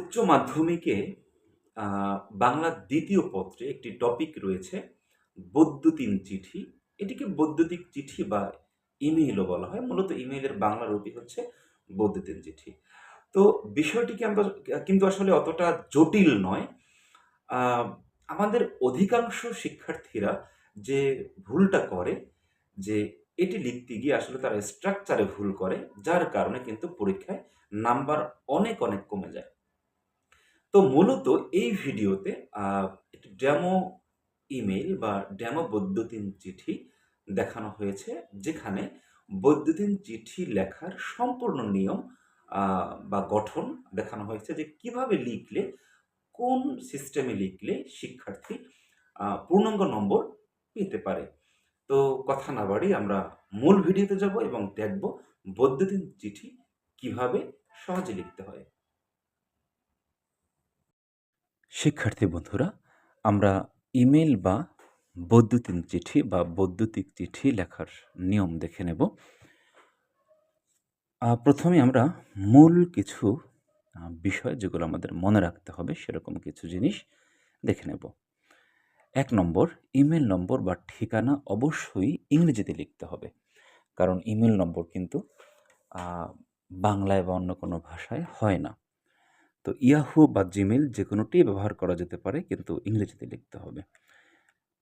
উচ্চ মাধ্যমিকে বাংলা দ্বিতীয় পত্রে একটি টপিক রয়েছে বৈদ্যুতিন চিঠি। এটিকে বৈদ্যুতিক চিঠি বা ইমেইলও বলা হয়। মূলত ইমেইলের বাংলা রূপই হচ্ছে বৈদ্যুতিন চিঠি। তো বিষয়টি কিন্তু আসলে অতটা জটিল নয়। আ আমাদের অধিকাংশ শিক্ষার্থীরা যে ভুলটা করে যে এটি লিখতে গিয়ে আসলে তারা স্ট্রাকচারে ভুল করে, যার কারণে কিন্তু পরীক্ষায় নাম্বার অনেক কমে যায়। তো মূলত এই ভিডিওতে আ একটি ডেমো ইমেইল বা ডেমো বৈদ্যুতিন চিঠি দেখানো হয়েছে, যেখানে বৈদ্যুতিন চিঠি লেখার সম্পূর্ণ নিয়ম আ বা গঠন দেখানো হয়েছে যে কিভাবে লিখলে, কোন সিস্টেমে লিখলে শিক্ষার্থী পূর্ণাঙ্গ নম্বর পেতে পারে। তো কথা না বাড়িয়ে আমরা মূল ভিডিওতে যাব এবং দেখব বৈদ্যুতিন চিঠি কিভাবে সহজে লিখতে হয়। শিক্ষার্থী বন্ধুরা, আমরা ইমেল বা বৈদ্যুতিন চিঠি বা বৈদ্যুতিক চিঠি লেখার নিয়ম দেখে নেব। প্রথমে আমরা মূল কিছু বিষয় যেগুলো আমাদের মনে রাখতে হবে সেরকম কিছু জিনিস দেখে নেব। ১ নম্বর, ইমেল নম্বর বা ঠিকানা অবশ্যই ইংরেজিতে লিখতে হবে। কারণ ইমেল নম্বর কিন্তু আ বাংলায় বা অন্য কোনো ভাষায় হয় না। তো ইয়াহু বা জিমেইল যেকোনোটিই ব্যবহার করা যেতে পারে, কিন্তু ইংরেজিতে লিখতে হবে।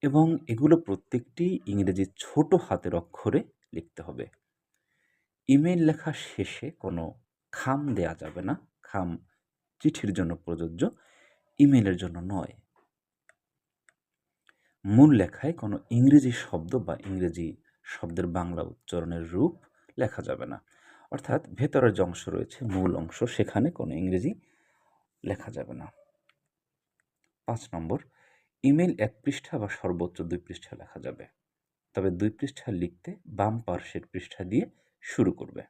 এবং এগুলো প্রত্যেকটি ইংরেজি ছোট হাতের অক্ষরে লিখতে হবে। ইমেইল লেখা শেষে কোনো খাম দেয়া যাবে না। খাম চিঠির জন্য প্রযোজ্য, ইমেইলের জন্য নয়। মূল লেখায় কোনো ইংরেজি শব্দ বা ইংরেজি শব্দের বাংলা উচ্চারণের রূপ লেখা যাবে না। অর্থাৎ ভেতরের যে অংশ রয়েছে, মূল অংশ, সেখানে কোনো ইংরেজি লেখা যাবে না। ৫ নম্বর, ইমেইল ১ পৃষ্ঠা বা সর্বোচ্চ ২ পৃষ্ঠা লেখা যাবে। তবে ২ পৃষ্ঠা লিখতে বাম পার্শ্বের পৃষ্ঠা দিয়ে শুরু করবে।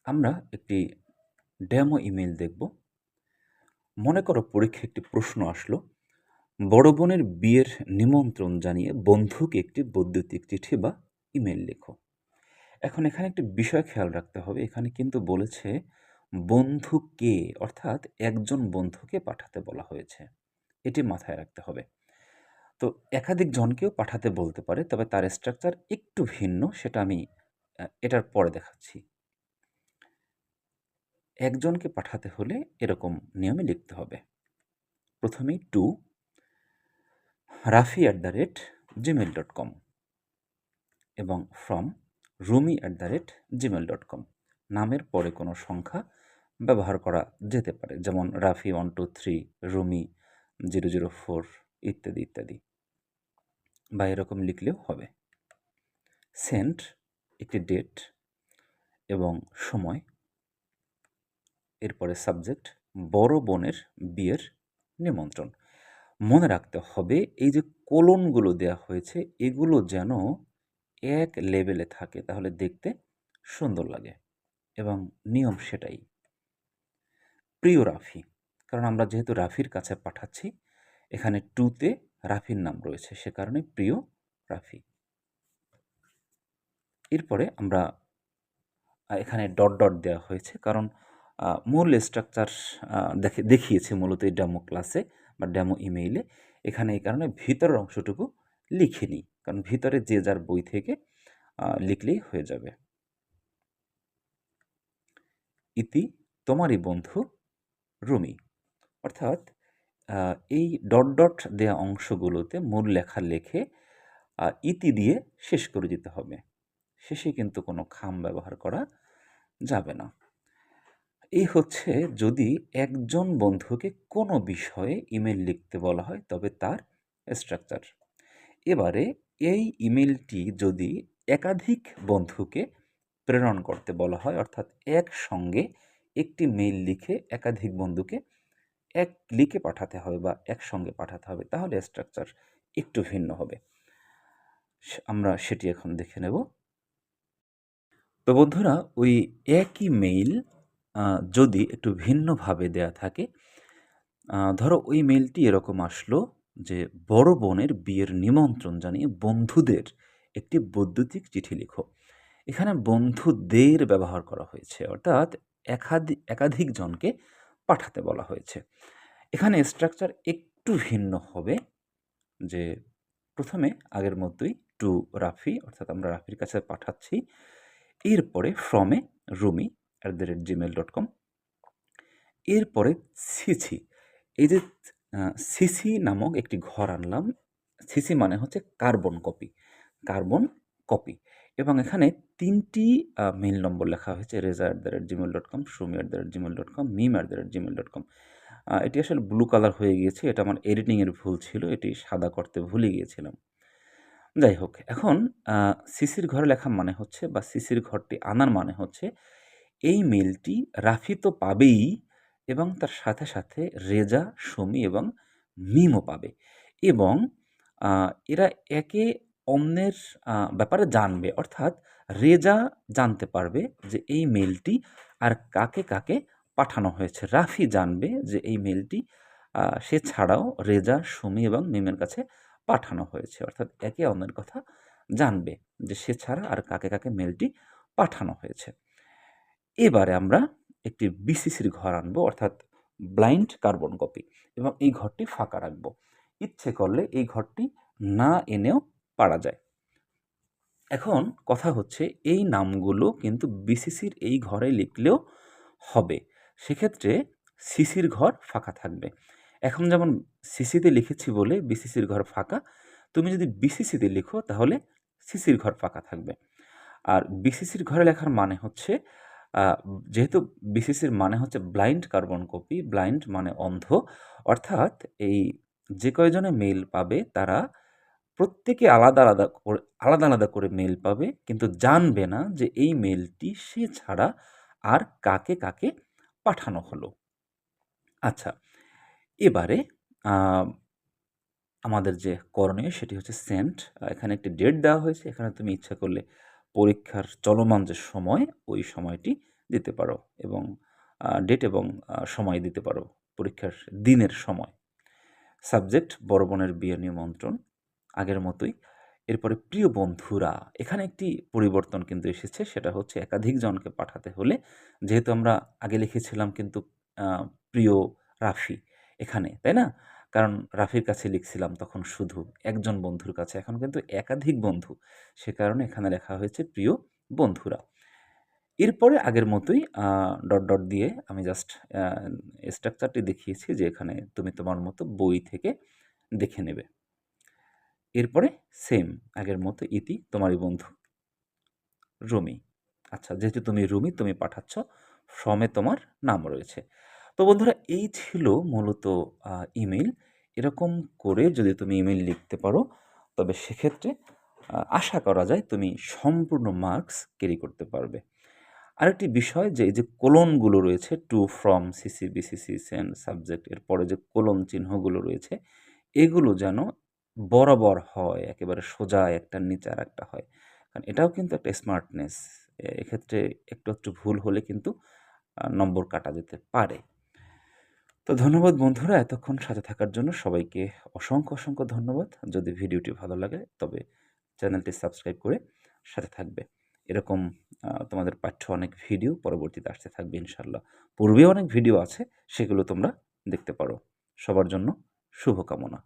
আমরা একটি ডেমো ইমেইল দেখব। মনে করো পরীক্ষায় একটি প্রশ্ন আসলো, বড় বোনের বিয়ের নিমন্ত্রণ জানিয়ে বন্ধুকে একটি বৈদ্যুতিক চিঠি বা ইমেইল লেখো। এখন এখানে একটি বিষয় খেয়াল রাখতে হবে। এখানে কিন্তু বলেছে বন্ধুকে, অর্থাৎ একজন বন্ধুকে পাঠাতে বলা হয়েছে। এটি মাথায় রাখতে হবে। তো একাধিক জনকেও পাঠাতে বলতে পারে, তবে তার স্ট্রাকচার একটু ভিন্ন, সেটা আমি এটার পরে দেখাচ্ছি। একজনকে পাঠাতে হলে এরকম নিয়মে লিখতে হবে। প্রথমেই টু rafi@gmail.com এবং ফ্রম rumi@gmail.com। নামের পরে কোনো সংখ্যা ব্যবহার করা যেতে পারে, যেমন রাফি 123, রুমি 004 ইত্যাদি ইত্যাদি, বা এরকম লিখলেও হবে। সেন্ট একটি ডেট এবং সময়, এরপরে সাবজেক্ট বড় বোনের বিয়ের নিমন্ত্রণ। মনে রাখতে হবে এই যে কোলনগুলো দেয়া হয়েছে, এগুলো যেন এক লেভেলে থাকে, তাহলে দেখতে সুন্দর লাগে এবং নিয়ম সেটাই। প্রিয় রাফি, কারণ আমরা যেহেতু রাফির কাছে পাঠাচ্ছি, এখানে টুতে রাফির নাম রয়েছে, সে কারণে প্রিয় রাফি। এরপরে আমরা এখানে ডট ডট দেওয়া হয়েছে, কারণ মূল স্ট্রাকচার দেখিয়েছি মূলত এই ডেমো ক্লাসে বা ডেমো ইমেইলে। এখানে এই কারণে ভিতরের অংশটুকু লিখিনি, কারণ ভিতরে যে যার বই থেকে লিখলেই হয়ে যাবে। ইতি তোমারই বন্ধু রুমি, অর্থাৎ এই ডট ডট দেয়া অংশগুলোতে মূল লেখা লেখে ইতি দিয়ে শেষ করে দিতে হবে। শেষে কিন্তু কোনো খাম ব্যবহার করা যাবে না। এই হচ্ছে যদি একজন বন্ধুকে কোনো বিষয়ে ইমেল লিখতে বলা হয়, তবে তার স্ট্রাকচার। এবারে এই ইমেলটি যদি একাধিক বন্ধুকে প্রেরণ করতে বলা হয়, অর্থাৎ একসঙ্গে একটি মেইল লিখে একাধিক বন্ধুকে এক ক্লিকে পাঠাতে হবে বা একসঙ্গে পাঠাতে হবে, তাহলে স্ট্রাকচার একটু ভিন্ন হবে। আমরা সেটি এখন দেখে নেব। তো বন্ধুরা, ওই একই মেইল যদি একটু ভিন্নভাবে দেয়া থাকে, ধরো ওই মেইলটি এরকম আসলো যে বড় বোনের বিয়ের নিমন্ত্রণ জানিয়ে বন্ধুদের একটি বৈদ্যুতিক চিঠি লিখো। এখানে বন্ধুদের ব্যবহার করা হয়েছে, অর্থাৎ একাধিক জনকে পাঠাতে বলা হয়েছে। এখানে স্ট্রাকচার একটু ভিন্ন হবে, যে প্রথমে আগের মতোই টু রাফি, অর্থাৎ আমরা রাফির কাছে পাঠাচ্ছি। এরপরে ফ্রমে rumi@gmail.com, এরপরে সিসি, এই যে সিসি নামক একটি ঘর আনলাম। সিসি মানে হচ্ছে কার্বন কপি, এবং এখানে ৩টি মেইল নম্বর লেখা হয়েছে: reza@gmail.com, shumi@gmail.com, meme@gmail.com। এটি আসলে ব্লু কালার হয়ে গিয়েছে, এটা আমার এডিটিংয়ের ভুল ছিল, এটি সাদা করতে ভুলে গিয়েছিলাম। যাই হোক, এখন সিসির ঘরে লেখা মানে হচ্ছে, বা সিসির ঘরটি আনার মানে হচ্ছে, এই মেইলটি রাফি তো পাবেই, এবং তার সাথে সাথে রেজা, সুমি এবং মিমও পাবে, এবং এরা একে অন্যের ব্যাপারে জানবে। অর্থাৎ রেজা জানতে পারবে যে এই মেইলটি আর কাকে কাকে পাঠানো হয়েছে। রাফি জানবে যে এই মেইলটি সে ছাড়াও রেজা, সুমি এবং মিমের কাছে পাঠানো হয়েছে। অর্থাৎ একে অন্যের কথা জানবে যে সে ছাড়া আর কাকে কাকে মেইলটি পাঠানো হয়েছে। এবারে আমরা একটি বিসিসির ঘর আনবো, অর্থাৎ ব্লাইন্ড কার্বন কপি, এবং এই ঘরটি ফাঁকা রাখবো। ইচ্ছে করলে এই ঘরটি না এনেও পারা যায়। এখন কথা হচ্ছে, এই নামগুলো কিন্তু বিসিসির এই ঘরে লিখলেও হবে, সেক্ষেত্রে সিসির ঘর ফাঁকা থাকবে। এখন যেমন সিসিতে লিখেছি বলে বিসিসির ঘর ফাঁকা, তুমি যদি বিসিসিতে লিখো তাহলে সিসির ঘর ফাঁকা থাকবে। আর বিসিসির ঘরে লেখার মানে হচ্ছে, যেহেতু বিসিসির মানে হচ্ছে ব্লাইন্ড কার্বন কপি, ব্লাইন্ড মানে অন্ধ, অর্থাৎ এই যে কয়জনে মেইল পাবে তারা প্রত্যেকে আলাদা আলাদা করে মেইল পাবে, কিন্তু জানবে না যে এই মেইলটি সে ছাড়া আর কাকে কাকে পাঠানো হলো। আচ্ছা, এবারে আমাদের যে করণীয় সেটি হচ্ছে সেন্ড। এখানে একটি ডেট দেওয়া হয়েছে, এখানে তুমি ইচ্ছা করলে পরীক্ষার চলমান যে সময়, ওই সময়টি দিতে পারো, এবং ডেট এবং সময় দিতে পারো, পরীক্ষার দিনের সময়। সাবজেক্ট বড় বোনের বিয়ে নিমন্ত্রণ, আগের মতোই। এরপরে প্রিয় বন্ধুরা, এখানে একটি পরিবর্তন কিন্তু এসেছে, সেটা হচ্ছে একাধিক জনকে পাঠাতে হলে, যেহেতু আমরা আগে লিখেছিলাম কিন্তু প্রিয় রাফি এখানে, তাই না? কারণ রাফির কাছে লিখছিলাম তখন শুধু একজন বন্ধুর কাছে, এখন কিন্তু একাধিক বন্ধু, সে কারণে এখানে লেখা হয়েছে প্রিয় বন্ধুরা। এরপরে আগের মতোই ডট ডট দিয়ে আমি জাস্ট স্ট্রাকচারটি দেখিয়েছি, যে এখানে তুমি তোমার মতো বই থেকে দেখে নেবে। এরপরে সেম আগের মতো ইতি তোমারই বন্ধু রুমি। আচ্ছা, যেহেতু তুমি রুমি, তুমি পাঠাচ্ছ, ফর্মে তোমার নাম রয়েছে। তো বন্ধুরা, এই ছিল মূলত ইমেইল। এরকম করে যদি তুমি ইমেইল লিখতে পারো, তবে সেক্ষেত্রে আশা করা যায় তুমি সম্পূর্ণ মার্কস ক্যারি করতে পারবে। আরেকটি বিষয়, যে এই যে কোলনগুলো রয়েছে, to, from, CC, BCC, send, subject, এরপরে যে কোলন চিহ্নগুলো রয়েছে, এগুলো যেন বরাবর হয়, একেবারে সোজা একটার নিচে আর একটা হয়, কারণ এটাও কিন্তু একটা স্মার্টনেস। এক্ষেত্রে একটু একটু ভুল হলে কিন্তু নম্বর কাটা যেতে পারে। তো ধন্যবাদ বন্ধুরা, এতক্ষণ সাথে থাকার জন্য সবাইকে অসংখ্য ধন্যবাদ। যদি ভিডিওটি ভালো লাগে তবে চ্যানেলটি সাবস্ক্রাইব করে সাথে থাকবে। এরকম তোমাদের পাঠ্য অনেক ভিডিও পরবর্তীতে আসতে থাকবে ইনশাল্লাহ। পূর্বেও অনেক ভিডিও আছে, সেগুলো তোমরা দেখতে পারো। সবার জন্য শুভকামনা।